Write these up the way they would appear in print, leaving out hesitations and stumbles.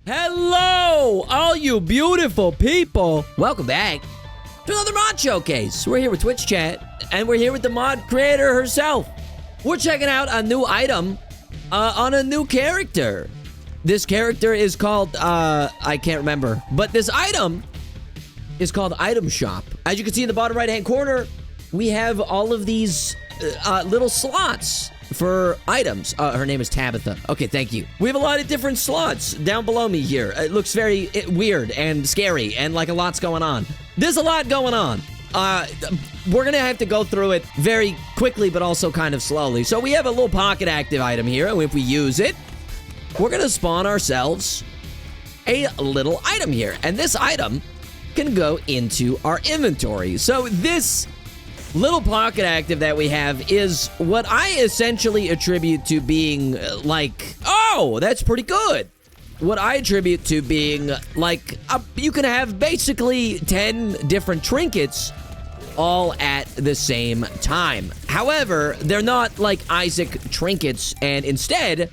Hello, all you beautiful people. Welcome back to another mod showcase. We're here with Twitch chat, and we're here with the mod creator herself. We're checking out a new item on a new character. This character is called, I can't remember, but this item is called Item Shop. As you can see in the bottom right-hand corner, we have all of these little slots for items. Her name is Tabitha. Okay, thank you. We have a lot of different slots down below me here. It looks very weird and scary and like a lot's going on. There's a lot going on. We're gonna have to go through it very quickly, but also kind of slowly. So we have a little pocket active item here, and if we use it, we're gonna spawn ourselves a little item here. And this item can go into our inventory. So this little pocket active that we have is what I essentially attribute to being like, oh, that's pretty good. What I attribute to being like, you can have basically 10 different trinkets all at the same time. However, they're not like Isaac trinkets, and instead,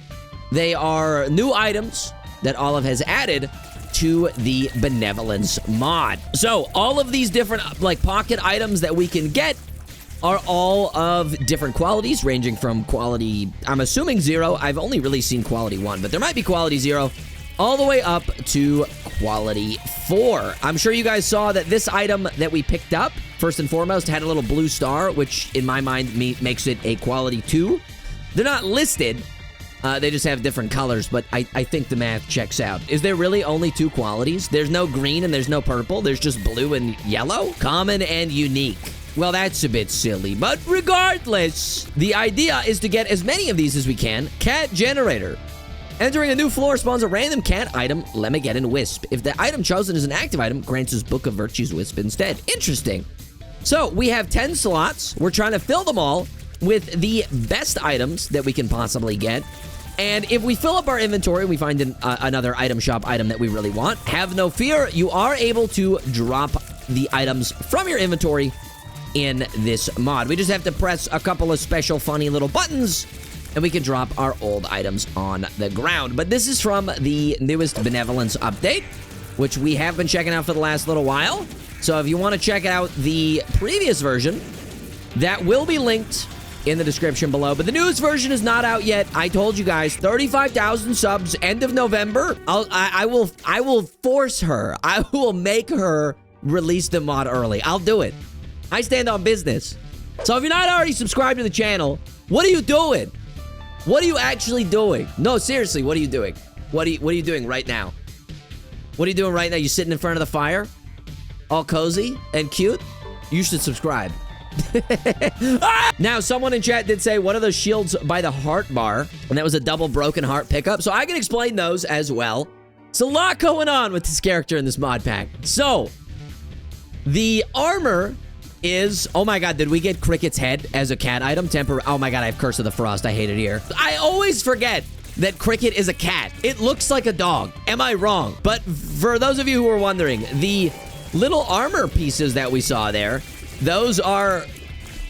they are new items that Olive has added to the Benevolence mod. So all of these different like pocket items that we can get are all of different qualities, ranging from quality, I'm assuming 0. I've only really seen quality 1, but there might be quality 0, all the way up to quality 4. I'm sure you guys saw that this item that we picked up, first and foremost, had a little blue star, which in my mind makes it a quality 2. They're not listed. They just have different colors, but I think the math checks out. Is there really only 2 qualities? There's no green and there's no purple. There's just blue and yellow? Common and unique. Well, that's a bit silly, but regardless, the idea is to get as many of these as we can. Cat generator. Entering a new floor spawns a random cat item, Lemageddon Wisp. If the item chosen is an active item, grants us Book of Virtues Wisp instead. Interesting. So, we have 10 slots. We're trying to fill them all with the best items that we can possibly get. And if we fill up our inventory and we find another item shop item that we really want, have no fear, you are able to drop the items from your inventory in this mod. We just have to press a couple of special funny little buttons and we can drop our old items on the ground. But this is from the newest Benevolence update, which we have been checking out for the last little while. So if you want to check out the previous version, that will be linked in the description below. But the newest version is not out yet. I told you guys, 35,000 subs, end of November. I will force her. I will make her release the mod early. I'll do it. I stand on business. So if you're not already subscribed to the channel, what are you doing? What are you actually doing? No, seriously, what are you doing? What are you doing right now? What are you doing right now? You sitting in front of the fire? All cozy and cute? You should subscribe. Now, someone in chat did say, what are those shields by the heart bar? And that was a double broken heart pickup. So I can explain those as well. It's a lot going on with this character in this mod pack. So, the armor is, oh my god, did we get Cricket's head as a cat item? Oh my god, I have Curse of the Frost. I hate it here. I always forget that Cricket is a cat. It looks like a dog. Am I wrong? But for those of you who are wondering, the little armor pieces that we saw there, those are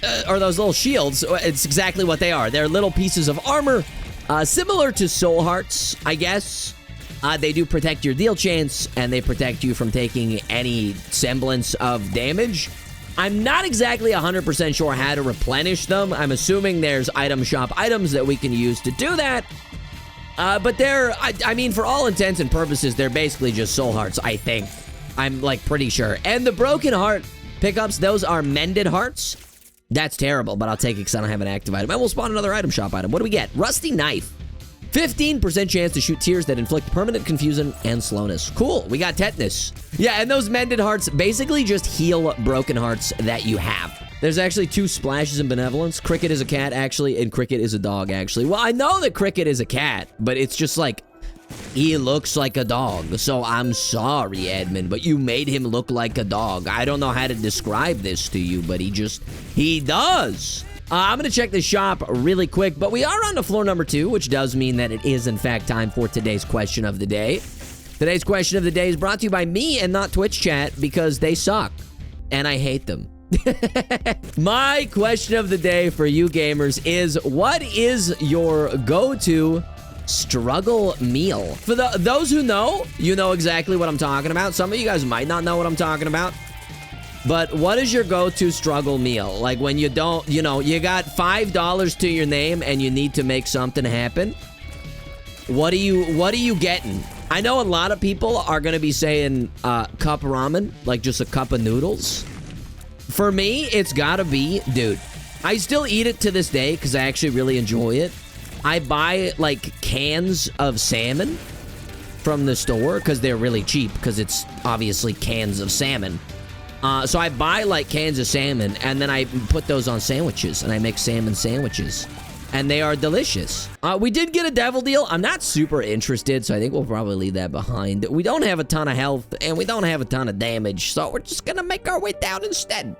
those little shields. It's exactly what they are. They're little pieces of armor, similar to soul hearts, I guess. They do protect your deal chance, and they protect you from taking any semblance of damage. I'm not exactly 100% sure how to replenish them. I'm assuming there's item shop items that we can use to do that. But they're, I mean, for all intents and purposes, they're basically just soul hearts, I think. I'm, like, pretty sure. And the broken heart pickups, those are mended hearts. That's terrible, but I'll take it because I don't have an active item. And we'll spawn another item shop item. What do we get? Rusty Knife. 15% chance to shoot tears that inflict permanent confusion and slowness. Cool, we got tetanus. Yeah, and those mended hearts basically just heal broken hearts that you have. There's actually 2 splashes in Benevolence. Cricket is a cat, actually, and Cricket is a dog, actually. Well, I know that Cricket is a cat, but it's just like, he looks like a dog. So I'm sorry, Edmund, but you made him look like a dog. I don't know how to describe this to you, but he does. I'm going to check the shop really quick, but we are on to floor number 2, which does mean that it is, in fact, time for today's question of the day. Today's question of the day is brought to you by me and not Twitch chat because they suck, and I hate them. My question of the day for you gamers is, what is your go-to struggle meal. For those who know, you know exactly what I'm talking about. Some of you guys might not know what I'm talking about. But what is your go-to struggle meal? Like when you don't, you know, you got $5 to your name and you need to make something happen. What are you getting? I know a lot of people are going to be saying cup ramen, like just a cup of noodles. For me, it's got to be, dude, I still eat it to this day because I actually really enjoy it. I buy, like, cans of salmon from the store because they're really cheap because it's obviously cans of salmon. So I buy, like, cans of salmon, and then I put those on sandwiches, and I make salmon sandwiches. And they are delicious. We did get a devil deal. I'm not super interested, so I think we'll probably leave that behind. We don't have a ton of health, and we don't have a ton of damage, so we're just gonna make our way down instead.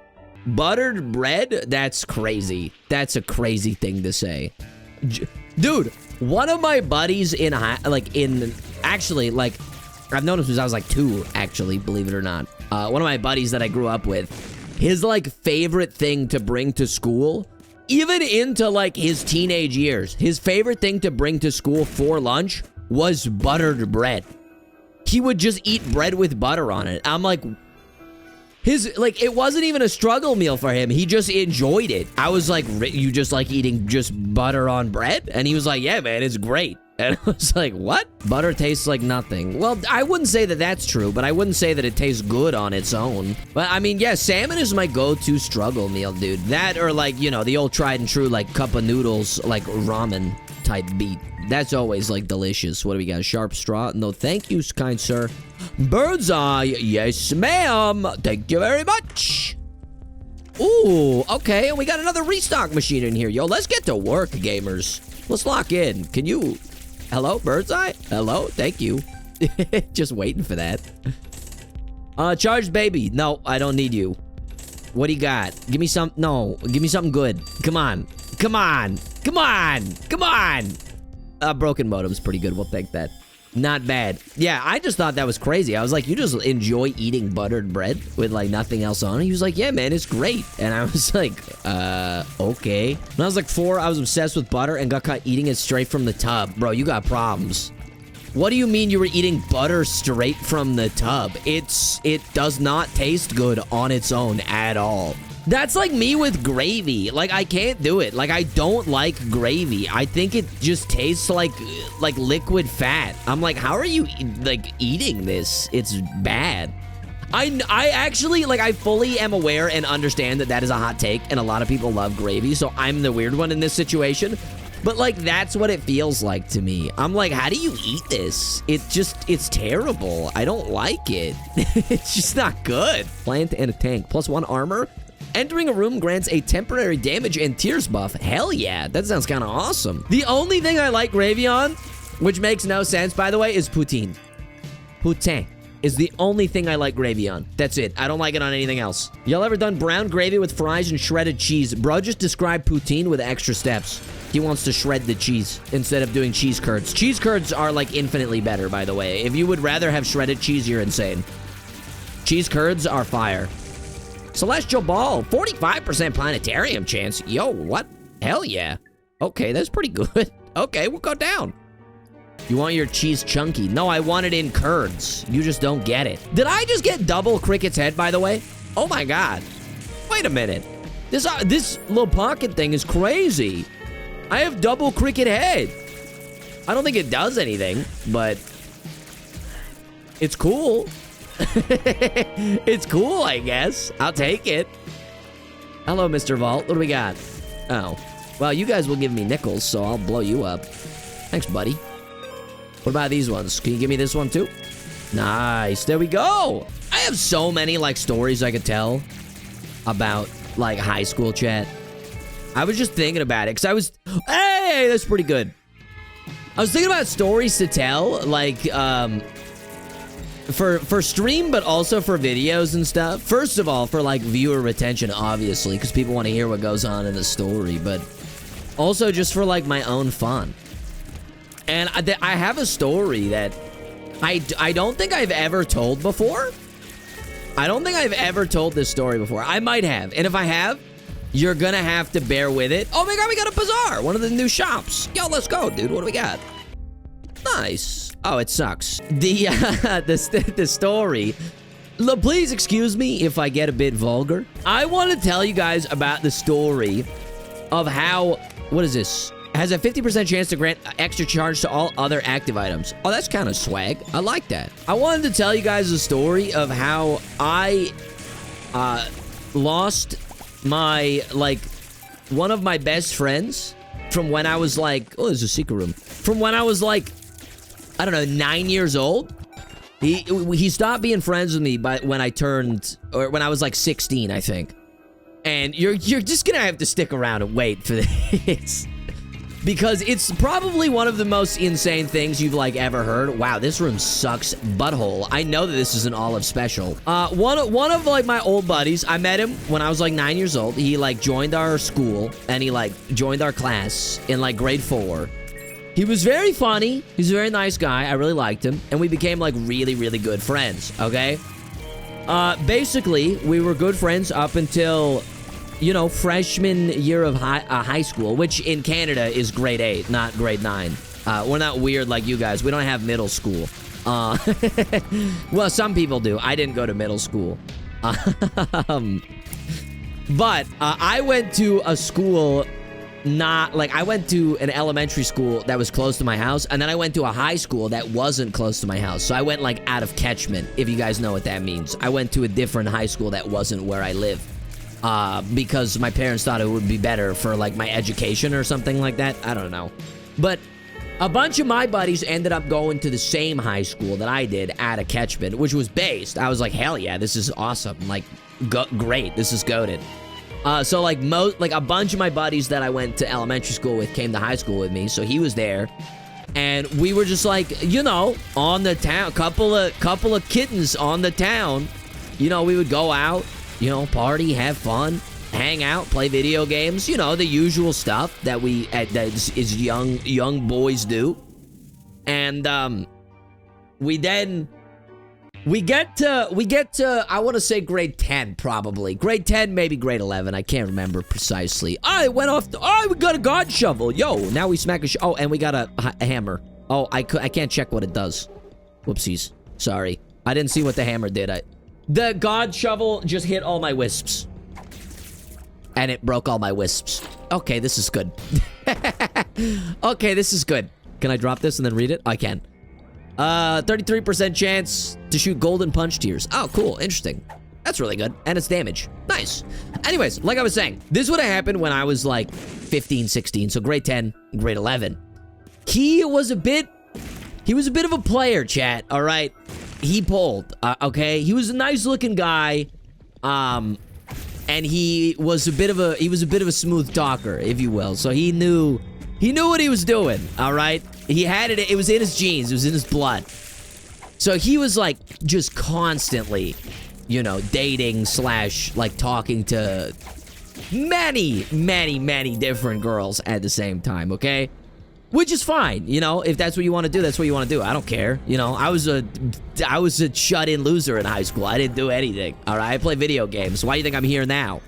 Buttered bread? That's crazy. That's a crazy thing to say. Dude, one of my buddies I've known him since I was like 2, actually, believe it or not. One of my buddies that I grew up with, his, like, favorite thing to bring to school, even into, like, his teenage years, his favorite thing to bring to school for lunch was buttered bread. He would just eat bread with butter on it. I'm like, it wasn't even a struggle meal for him. He just enjoyed it. I was like, you just like eating just butter on bread? And he was like, yeah, man, it's great. And I was like, what? Butter tastes like nothing. Well, I wouldn't say that that's true, but I wouldn't say that it tastes good on its own. But I mean, yeah, salmon is my go-to struggle meal, dude. That or like, you know, the old tried and true, like cup of noodles, like ramen type beat. That's always like delicious. What do we got? Sharp straw? No, thank you, kind sir. Bird's eye. Yes, ma'am. Thank you very much. Ooh, okay. And we got another restock machine in here. Yo, let's get to work, gamers. Let's lock in. Can you... Hello, Bird's eye? Hello? Thank you. Just waiting for that. Charged baby. No, I don't need you. What do you got? Give me some... No, give me something good. Come on. Come on. Come on. Come on. Broken modem's pretty good. We'll take that. Not bad. Yeah, I just thought that was crazy. I was like, you just enjoy eating buttered bread with, like, nothing else on it? He was like, yeah, man, it's great. And I was like, okay. When I was like 4, I was obsessed with butter and got caught eating it straight from the tub. Bro, you got problems. What do you mean you were eating butter straight from the tub? It does not taste good on its own at all. That's like me with gravy. Like, I can't do it. Like, I don't like gravy. I think it just tastes like liquid fat. I'm like, how are you, like, eating this? It's bad. I actually, like, I fully am aware and understand that that is a hot take, and a lot of people love gravy, so I'm the weird one in this situation. But, like, that's what it feels like to me. I'm like, how do you eat this? It's terrible. I don't like it. It's just not good. Plant and a tank. +1 armor. Entering a room grants a temporary damage and tears buff. Hell yeah, that sounds kind of awesome. The only thing I like gravy on, which makes no sense, by the way, is poutine. Poutine is the only thing I like gravy on. That's it. I don't like it on anything else. Y'all ever done brown gravy with fries and shredded cheese? Bro just described poutine with extra steps. He wants to shred the cheese instead of doing cheese curds. Cheese curds are, like, infinitely better, by the way. If you would rather have shredded cheese, you're insane. Cheese curds are fire. Celestial Ball, 45% planetarium chance. Yo, what? Hell yeah. Okay, that's pretty good. Okay, we'll go down. You want your cheese chunky? No, I want it in curds. You just don't get it. Did I just get double Cricket's head, by the way? Oh my god. Wait a minute. This little pocket thing is crazy. I have double Cricket head. I don't think it does anything, but it's cool. It's cool, I guess. I'll take it. Hello, Mr. Vault. What do we got? Oh. Well, you guys will give me nickels, so I'll blow you up. Thanks, buddy. What about these ones? Can you give me this one, too? Nice. There we go. I have so many, like, stories I could tell about, like, high school chat. I was just thinking about it, because I was... Hey, that's pretty good. I was thinking about stories to tell, like, for stream, but also for videos and stuff. First of all, for, like, viewer retention, obviously, because people want to hear what goes on in the story, but also just for, like, my own fun. And I have a story that I don't think I've ever told before. I don't think I've ever told this story before. I might have, and if I have, you're gonna have to bear with it. Oh my god, we got a bazaar! One of the new shops. Yo, let's go, dude. What do we got? Nice. Oh, it sucks. The story. Look, please excuse me if I get a bit vulgar. I want to tell you guys about the story of how, what is this? Has a 50% chance to grant extra charge to all other active items. Oh, that's kind of swag. I like that. I wanted to tell you guys the story of how I lost my, like, one of my best friends from when I was like, oh, there's a secret room. From when I was like, I don't know, 9 years old. He stopped being friends with me when I was like 16, I think. And you're just gonna have to stick around and wait for this. Because it's probably one of the most insane things you've like ever heard. Wow, this room sucks butthole. I know that this is an Olive special. One of like my old buddies, I met him when I was like 9 years old. He like joined our school and he like joined our class in like grade 4. He was very funny. He's a very nice guy. I really liked him. And we became like really, really good friends, okay? Basically, we were good friends up until, you know, freshman year of high school, which in Canada is grade 8, not grade 9. We're not weird like you guys. We don't have middle school. Well, some people do. I didn't go to middle school. But I went to a school... I went to an elementary school that was close to my house, and then I went to a high school that wasn't close to my house. So I went, like, out of catchment, if you guys know what that means. I went to a different high school that wasn't where I live, because my parents thought it would be better for, like, my education or something like that. I don't know. But a bunch of my buddies ended up going to the same high school that I did out of catchment, which was based. I was like, hell yeah, this is awesome. Like, great, this is goated. So like a bunch of my buddies that I went to elementary school with came to high school with me, so he was there, and we were just like, you know, on the town, couple of kittens on the town, you know, we would go out, you know, party, have fun, hang out, play video games, you know, the usual stuff that is young boys do, and we get to, I want to say grade 10, probably. Grade 10, maybe grade 11. I can't remember precisely. We got a god shovel. Yo, now we smack oh, and we got a hammer. Oh, I can't check what it does. Whoopsies. Sorry. I didn't see what the hammer did. The god shovel just hit all my wisps. And it broke all my wisps. Okay, this is good. Okay, this is good. Can I drop this and then read it? I can. 33% chance to shoot golden punch tears. Oh, cool. Interesting. That's really good. And it's damage. Nice. Anyways, like I was saying, this would have happened when I was like 15, 16. So grade 10, grade 11. He was a bit of a player, chat. All right. He pulled. Okay. He was a nice looking guy. And he was a bit of a smooth talker, if you will. So he knew what he was doing. All right. He had it. It was in his genes. It was in his blood. So he was like just constantly, you know, dating / like talking to many, many, many different girls at the same time. Okay. Which is fine. You know, if that's what you want to do, that's what you want to do. I don't care. You know, I was a shut-in loser in high school. I didn't do anything. All right. I play video games. Why do you think I'm here now?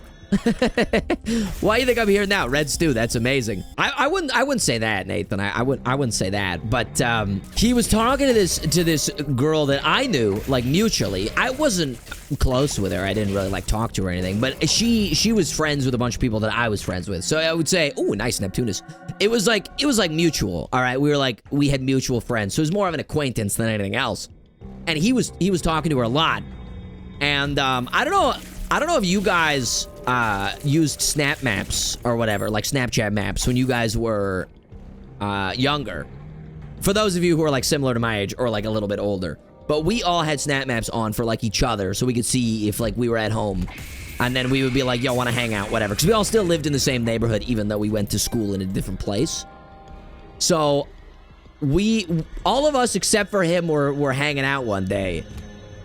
Why do you think I'm here now? Red Stew, that's amazing. I wouldn't say that, Nathan. I wouldn't say that. But he was talking to this girl that I knew, like, mutually. I wasn't close with her. I didn't really like talk to her or anything. But she was friends with a bunch of people that I was friends with. So I would say, oh, nice Neptunus. It was like mutual. All right, we had mutual friends. So it was more of an acquaintance than anything else. And he was talking to her a lot. And I don't know if you guys used Snap Maps or whatever, like Snapchat Maps, when you guys were younger. For those of you who are like similar to my age or like a little bit older. But we all had Snap Maps on for like each other, so we could see if like we were at home. And then we would be like, yo, want to hang out, whatever. Because we all still lived in the same neighborhood, even though we went to school in a different place. So all of us except for him were hanging out one day.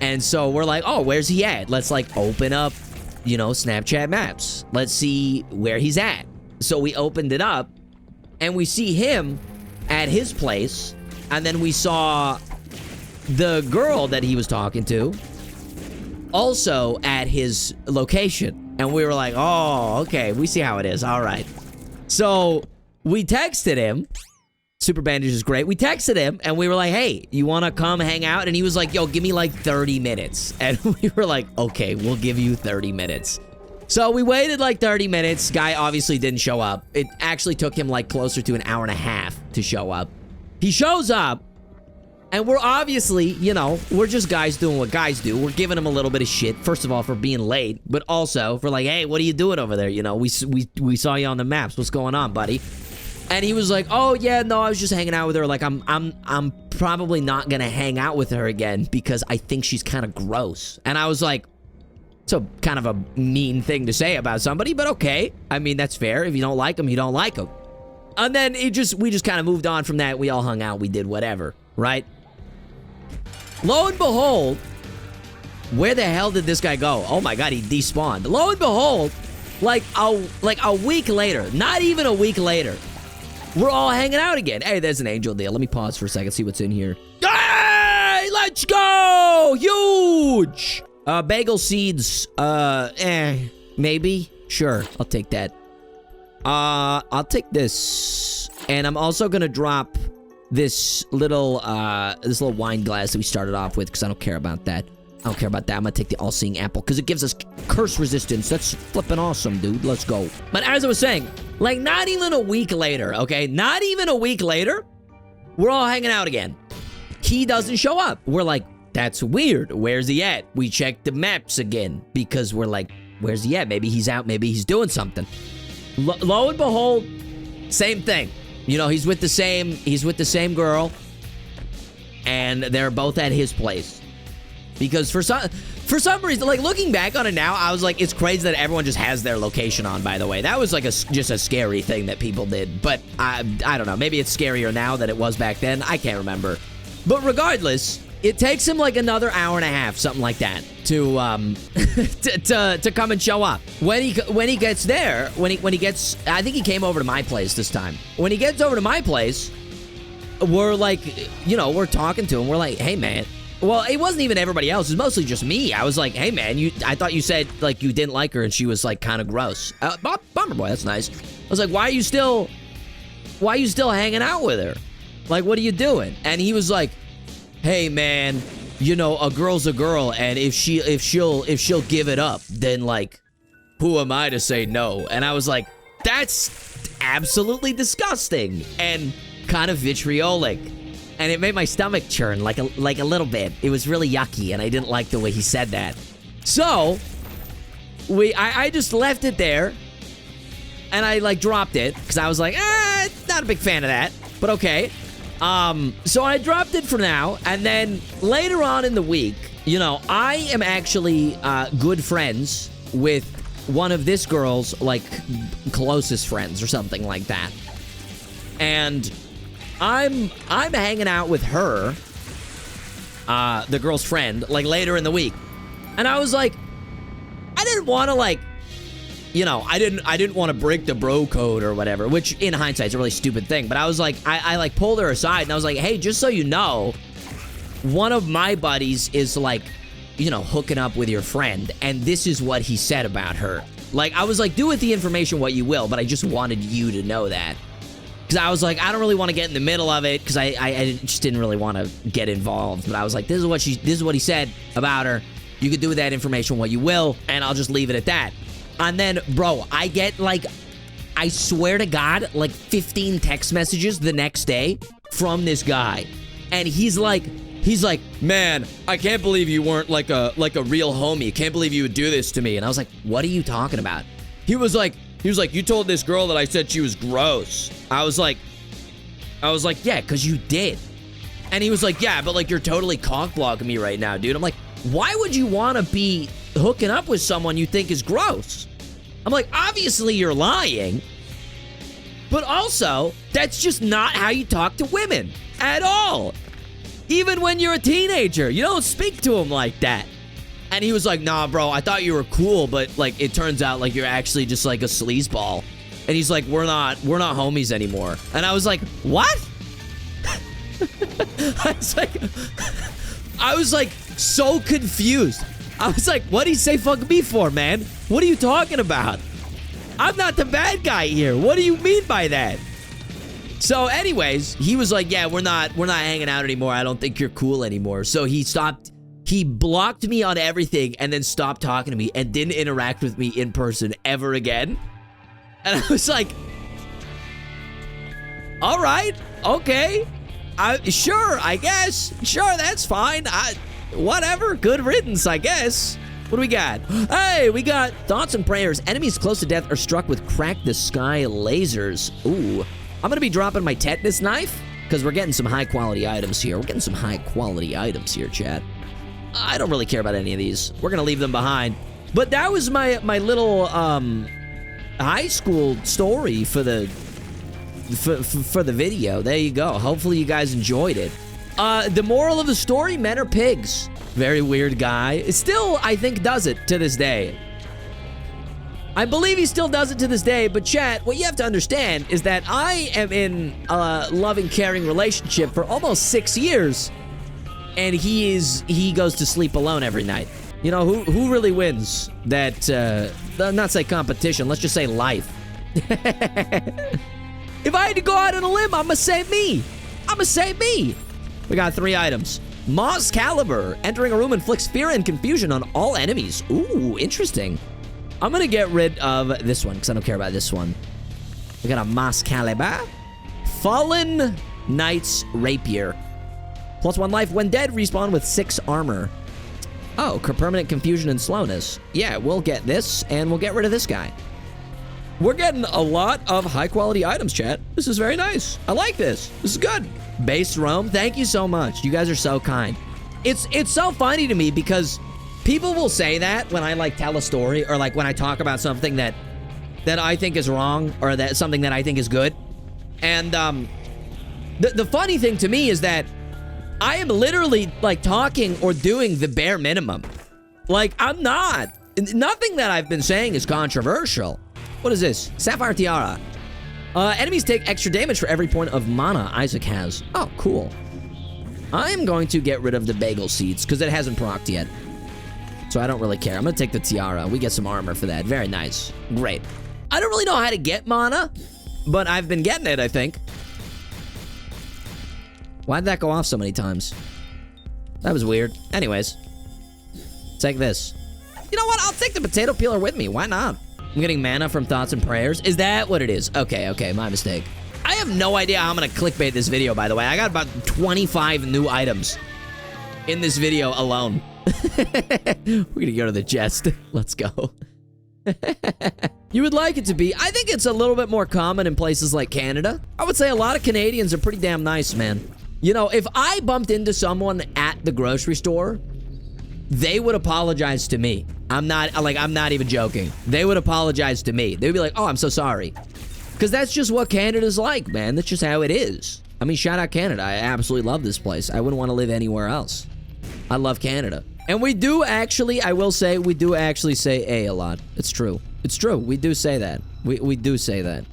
And so we're like, oh, where's he at? Let's like open up, you know, Snapchat Maps. Let's see where he's at. So we opened it up and we see him at his place. And then we saw the girl that he was talking to also at his location. And we were like, oh, okay, we see how it is. All right. So we texted him Super Bandage is great. We texted him, and we were like, hey, you want to come hang out? And he was like, yo, give me like 30 minutes. And we were like, okay, we'll give you 30 minutes. So we waited like 30 minutes. Guy obviously didn't show up. It actually took him like closer to an hour and a half to show up. He shows up, and we're obviously, you know, we're just guys doing what guys do. We're giving him a little bit of shit, first of all, for being late, but also for like, hey, what are you doing over there? You know, we saw you on the maps. What's going on, buddy? And he was like, oh, yeah, no, I was just hanging out with her. Like, I'm probably not going to hang out with her again because I think she's kind of gross. And I was like, it's a kind of a mean thing to say about somebody, but okay. I mean, that's fair. If you don't like them, you don't like them. And then we just kind of moved on from that. We all hung out. We did whatever, right? Lo and behold, where the hell did this guy go? Oh my God, he despawned. Lo and behold, like a week later, not even a week later, we're all hanging out again. Hey, there's an angel deal. Let me pause for a second, see what's in here. Hey, let's go! Huge! Bagel seeds, maybe? Sure, I'll take that. I'll take this. And I'm also gonna drop this little wine glass that we started off with, because I don't care about that. I don't care about that. I'm gonna take the all-seeing apple, because it gives us curse resistance. That's flipping awesome, dude. Let's go. But as I was saying, like, not even a week later, okay? Not even a week later, we're all hanging out again. He doesn't show up. We're like, that's weird. Where's he at? We check the maps again, because we're like, where's he at? Maybe he's out. Maybe he's doing something. Lo and behold, same thing. You know, he's with the same girl, and they're both at his place. Because for some reason, like, looking back on it now, I was like, it's crazy that everyone just has their location on, by the way. That was like just a scary thing that people did. But I don't know. Maybe it's scarier now than it was back then. I can't remember. But regardless, it takes him like another hour and a half, something like that, to to come and show up. When he gets there, when he gets, I think he came over to my place this time. When he gets over to my place, we're like, you know, we're talking to him. We're like, hey, man. Well, it wasn't even everybody else. It was mostly just me. I was like, hey, man, I thought you said, like, you didn't like her and she was, like, kind of gross. Bummer boy, that's nice. I was like, why are you still hanging out with her? Like, what are you doing? And he was like, hey, man, you know, a girl's a girl, and if she'll give it up, then, like, who am I to say no? And I was like, that's absolutely disgusting and kind of vitriolic. And it made my stomach churn like a little bit. It was really yucky, and I didn't like the way he said that. So, I just left it there, and I, like, dropped it, because I was like, not a big fan of that, but okay. So I dropped it for now, and then later on in the week, you know, I am actually good friends with one of this girl's, like, closest friends or something like that. And I'm hanging out with her, the girl's friend, like, later in the week. And I was like, I didn't want to, like, you know, I didn't want to break the bro code or whatever, which in hindsight is a really stupid thing. But I was like, I like pulled her aside and I was like, hey, just so you know, one of my buddies is, like, you know, hooking up with your friend, and this is what he said about her. Like, I was like, do with the information what you will, but I just wanted you to know that. Because I was like, I don't really want to get in the middle of it, because I just didn't really want to get involved. But I was like, this is what he said about her. You could do with that information what you will, and I'll just leave it at that. And then, bro, I get, like, I swear to God, like 15 text messages the next day from this guy. And he's like, man, I can't believe you weren't like a real homie. Can't believe you would do this to me. And I was like, what are you talking about? He was like, you told this girl that I said she was gross. I was like, yeah, because you did. And he was like, yeah, but, like, you're totally cock-blocking me right now, dude. I'm like, why would you want to be hooking up with someone you think is gross? I'm like, obviously you're lying. But also, that's just not how you talk to women at all. Even when you're a teenager, you don't speak to them like that. And he was like, nah, bro, I thought you were cool, but, like, it turns out, like, you're actually just, like, a sleazeball. And he's like, we're not homies anymore. And I was like, what? I was like so confused. I was like, what did he say fuck me for, man? What are you talking about? I'm not the bad guy here. What do you mean by that? So anyways, he was like, yeah, we're not hanging out anymore. I don't think you're cool anymore. So he blocked me on everything and then stopped talking to me and didn't interact with me in person ever again. And I was like, all right, okay. Sure, I guess. Sure, that's fine. Whatever, good riddance, I guess. What do we got? Hey, we got thoughts and prayers. Enemies close to death are struck with crack the sky lasers. Ooh. I'm gonna be dropping my tetanus knife because we're getting some high quality items here. We're getting some high quality items here, chat. I don't really care about any of these. We're gonna leave them behind. But that was my little high school story for the video. There you go. Hopefully you guys enjoyed it. The moral of the story: men are pigs. Very weird guy. It still, I think, does it to this day. I believe he still does it to this day, but chat, what you have to understand is that I am in a loving, caring relationship for almost 6 years, and he goes to sleep alone every night. You know, who really wins that, not say competition, let's just say life. If I had to go out on a limb, I'm gonna say me. We got 3 items. Moss Caliber. Entering a room inflicts fear and confusion on all enemies. Ooh, interesting. I'm gonna get rid of this one because I don't care about this one. We got a Moss Caliber. Fallen Knight's Rapier. +1 life. When dead, respawn with 6 armor. Oh, permanent confusion and slowness. Yeah, we'll get this, and we'll get rid of this guy. We're getting a lot of high-quality items, chat. This is very nice. I like this. This is good. Base Rome, thank you so much. You guys are so kind. It's so funny to me because people will say that when I, like, tell a story or, like, when I talk about something that I think is wrong or that something that I think is good. And the funny thing to me is that I am literally, like, talking or doing the bare minimum. Like, I'm not. Nothing that I've been saying is controversial. What is this? Sapphire Tiara. Enemies take extra damage for every point of mana Isaac has. Oh, cool. I am going to get rid of the bagel seeds because it hasn't procced yet. So I don't really care. I'm going to take the tiara. We get some armor for that. Very nice. Great. I don't really know how to get mana, but I've been getting it, I think. Why'd that go off so many times? That was weird. Anyways. Take this. You know what? I'll take the potato peeler with me. Why not? I'm getting mana from thoughts and prayers. Is that what it is? Okay, my mistake. I have no idea how I'm gonna clickbait this video, by the way. I got about 25 new items in this video alone. We're gonna go to the chest. Let's go. You would like it to be. I think it's a little bit more common in places like Canada. I would say a lot of Canadians are pretty damn nice, man. You know, if I bumped into someone at the grocery store, they would apologize to me. I'm not even joking. They would apologize to me. They'd be like, oh, I'm so sorry. Because that's just what Canada's like, man. That's just how it is. I mean, shout out Canada. I absolutely love this place. I wouldn't want to live anywhere else. I love Canada. And we do actually, I will say, we do actually say A a lot. It's true. It's true. We do say that. We do say that.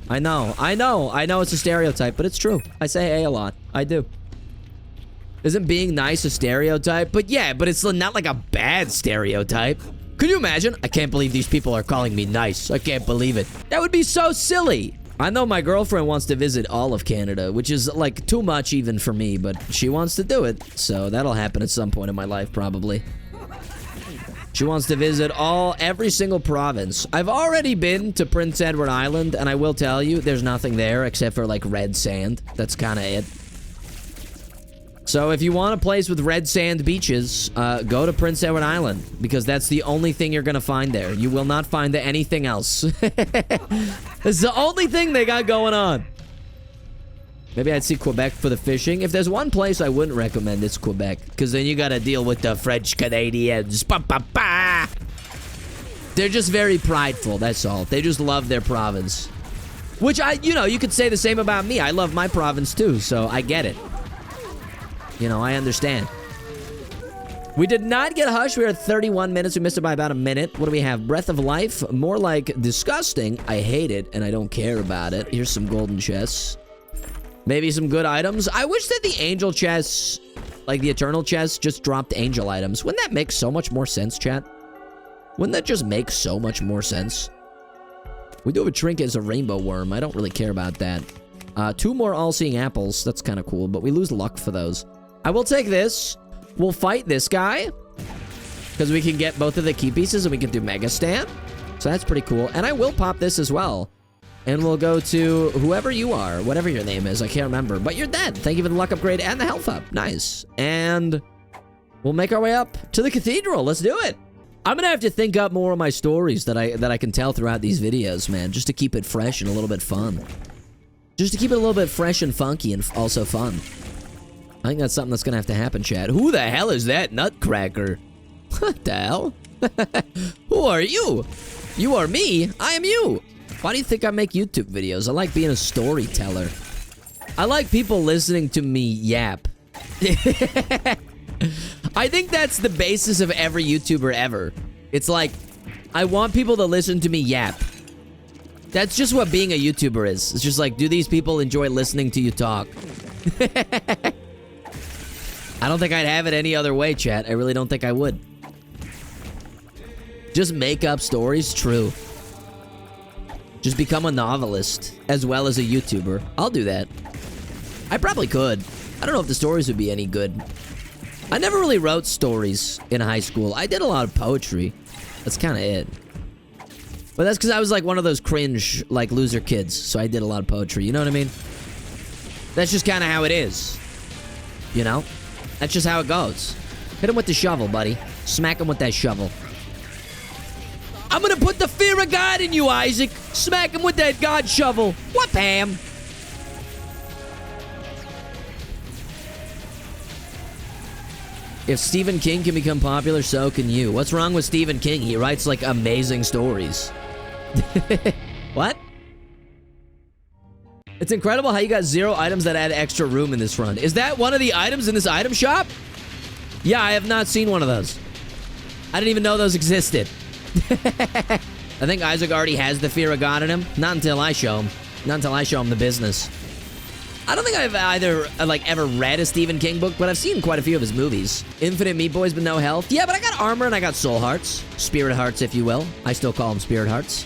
I know it's a stereotype, but it's true. I say A a lot. I do. Isn't being nice a stereotype? But yeah, but it's not like a bad stereotype. Could you imagine? I can't believe these people are calling me nice. I can't believe it. That would be so silly. I know my girlfriend wants to visit all of Canada, which is like too much even for me, but she wants to do it. So that'll happen at some point in my life, probably. She wants to visit every single province. I've already been to Prince Edward Island, and I will tell you, there's nothing there except for like red sand. That's kind of it. So if you want a place with red sand beaches, go to Prince Edward Island, because that's the only thing you're gonna find there. You will not find anything else. It's the only thing they got going on. Maybe I'd see Quebec for the fishing. If there's one place I wouldn't recommend, it's Quebec, because then you gotta deal with the French Canadians. Ba, ba, ba. They're just very prideful, that's all. They just love their province. Which you could say the same about me. I love my province too, so I get it. You know, I understand. We did not get Hush. We are at 31 minutes. We missed it by about a minute. What do we have? Breath of Life. More like disgusting. I hate it, and I don't care about it. Here's some golden chests. Maybe some good items. I wish that the angel chests, like the eternal chests, just dropped angel items. Wouldn't that make so much more sense, chat? Wouldn't that just make so much more sense? We do have a trinket as a rainbow worm. I don't really care about that. 2 more all-seeing apples. That's kind of cool, but we lose luck for those. I will take this. We'll fight this guy, because we can get both of the key pieces, and we can do Mega Stand. So that's pretty cool. And I will pop this as well. And we'll go to whoever you are, whatever your name is. I can't remember, but you're dead. Thank you for the luck upgrade and the health up. Nice. And we'll make our way up to the cathedral. Let's do it. I'm gonna have to think up more of my stories that I can tell throughout these videos, man, just to keep it fresh and a little bit fun. Just to keep it a little bit fresh and funky and also fun. I think that's something that's gonna have to happen, Chad. Who the hell is that nutcracker? What the hell? Who are you? You are me. I am you. Why do you think I make YouTube videos? I like being a storyteller. I like people listening to me yap. I think that's the basis of every YouTuber ever. It's like, I want people to listen to me yap. That's just what being a YouTuber is. It's just like, do these people enjoy listening to you talk? I don't think I'd have it any other way, chat. I really don't think I would. Just make up stories, true. Just become a novelist as well as a YouTuber. I'll do that. I probably could. I don't know if the stories would be any good. I never really wrote stories in high school. I did a lot of poetry. That's kind of it. But that's because I was like one of those cringe, like, loser kids. So I did a lot of poetry. You know what I mean? That's just kind of how it is. You know? That's just how it goes. Hit him with the shovel, buddy. Smack him with that shovel. I'm gonna put the fear of God in you, Isaac. Smack him with that God shovel. What, Pam? If Stephen King can become popular, so can you. What's wrong with Stephen King? He writes, like, amazing stories. What? It's incredible how you got 0 items that add extra room in this run. Is that one of the items in this item shop? Yeah, I have not seen one of those. I didn't even know those existed. I think Isaac already has the fear of God in him. Not until I show him. Not until I show him the business. I don't think I've either, like, ever read a Stephen King book, but I've seen quite a few of his movies. Infinite Meat Boys with no health. Yeah, but I got armor and I got soul hearts. Spirit hearts, if you will. I still call them spirit hearts.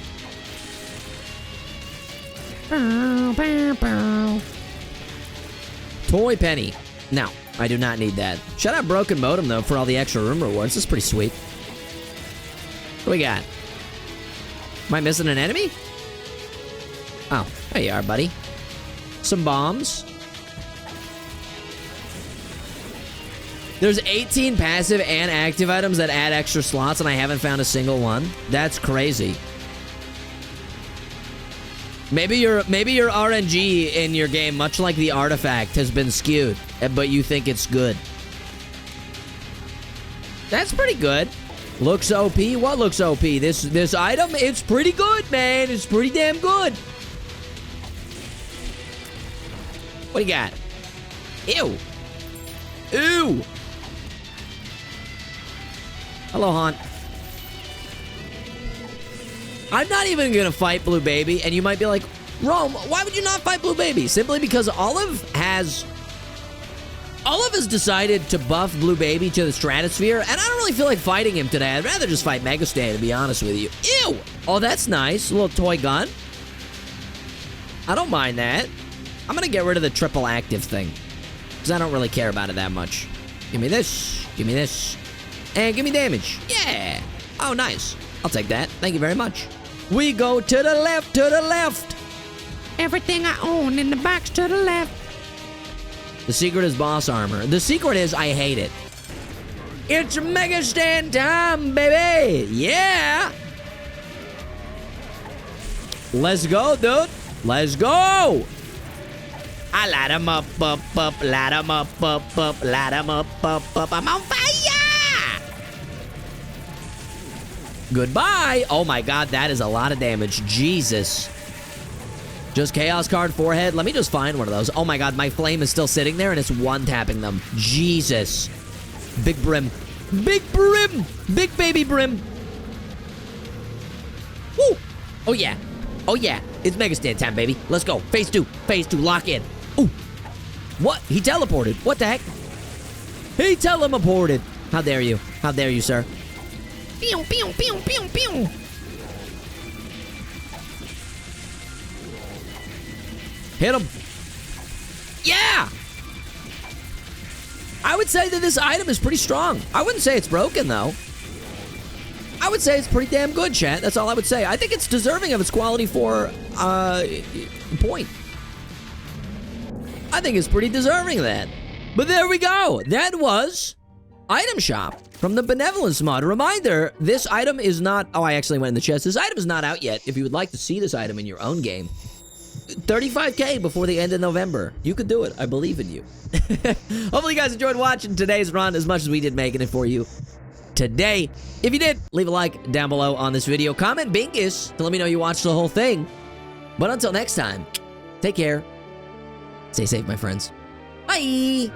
Toy penny. No, I do not need that. Shout out Broken Modem, though, for all the extra room rewards. This is pretty sweet. What do we got? Am I missing an enemy? Oh, there you are, buddy. Some bombs. There's 18 passive and active items that add extra slots, and I haven't found a single one. That's crazy. Maybe your RNG in your game, much like the artifact, has been skewed, but you think it's good. That's pretty good. Looks OP? What looks OP? This item? It's pretty good, man. It's pretty damn good. What do you got? Ew. Ew. Hello, Haunt. I'm not even gonna fight Blue Baby, and you might be like, Rome, why would you not fight Blue Baby? Simply because Olive has decided to buff Blue Baby to the stratosphere, and I don't really feel like fighting him today. I'd rather just fight Mega Stan, to be honest with you. Ew! Oh, that's nice. A little toy gun. I don't mind that. I'm gonna get rid of the triple active thing, because I don't really care about it that much. Give me this. Give me this. And give me damage. Yeah! Oh, nice. I'll take that. Thank you very much. We go to the left, to the left. Everything I own in the box to the left. The secret is boss armor. The secret is I hate it. It's Mega Stan time, baby. Yeah. Let's go, dude. Let's go. I light 'em up, light 'em up, light 'em up. I'm on fire. Goodbye. Oh my God, that is a lot of damage. Jesus. Just Chaos card forehead. Let me just find one of those. Oh my God, my flame is still sitting there and it's one-tapping them. Jesus. Big brim. Big brim. Big baby brim. Woo. Oh yeah. Oh yeah. It's Mega Stan time, baby. Let's go. Phase 2. Phase 2. Lock in. Ooh. What? He teleported. What the heck? He teleported. How dare you? How dare you, sir? Pew, pew, pew, pew, pew. Hit him. Yeah! I would say that this item is pretty strong. I wouldn't say it's broken, though. I would say it's pretty damn good, chat. That's all I would say. I think it's deserving of its quality 4 point. I think it's pretty deserving of that. But there we go. That was Item Shop from the Benevolence mod. A reminder, this item is not... Oh, I actually went in the chest. This item is not out yet. If you would like to see this item in your own game, 35K before the end of November. You could do it. I believe in you. Hopefully you guys enjoyed watching today's run as much as we did making it for you today. If you did, leave a like down below on this video. Comment Binkus to let me know you watched the whole thing. But until next time, take care. Stay safe, my friends. Bye!